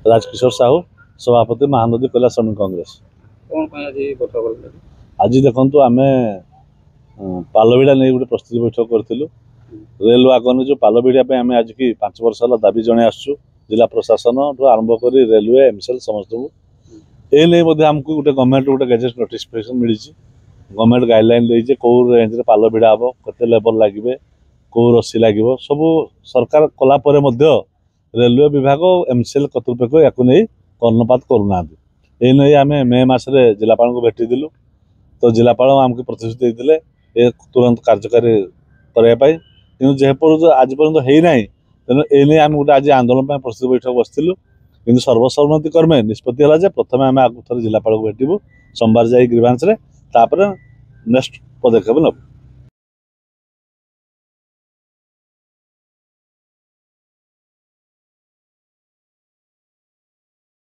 राजकिशोर साहू सभापति महानदी कोयला श्रमिक कांग्रेस। आज देखु आम पालभिड़ा नहीं गोटे प्रस्तुति बैठक करूँ रेल वागन जो पालभिड़ा आम आज की 5 वर्ष है दाबी जन आसु जिला प्रशासन आरंभ कर रेलवे एमसीएल समस्त को ये आमको गोटे गवर्नमेंट गोटे गैजेट नोटिफिकेशन मिली गवर्नमेंट गाइडलाइन देजे कौ रेंज पालभिड़ा हम केते लेवल लगे कौ रसी लगे सब सरकार कलापर रेलवे विभाग एमसीएल कर्तृपक्ष या कर्णपात करूना ये आम मे मसरे जिलापाल को भेटिलु तो जिलापाल आमको प्रतिश्रुति देते ये तुरंत कार्यकारी करने कि जेपर आज पर्यटन होना तेणु ये आम गोटे आज आंदोलन प्रस्तुति बैठक बसलु कि सर्वसम्मति क्रमे निष्पत्ति है प्रथम आम आगे थे जिलापाल को भेटू सोमवार जा ग्रीवांस नेक्स्ट पदक्षेप नब।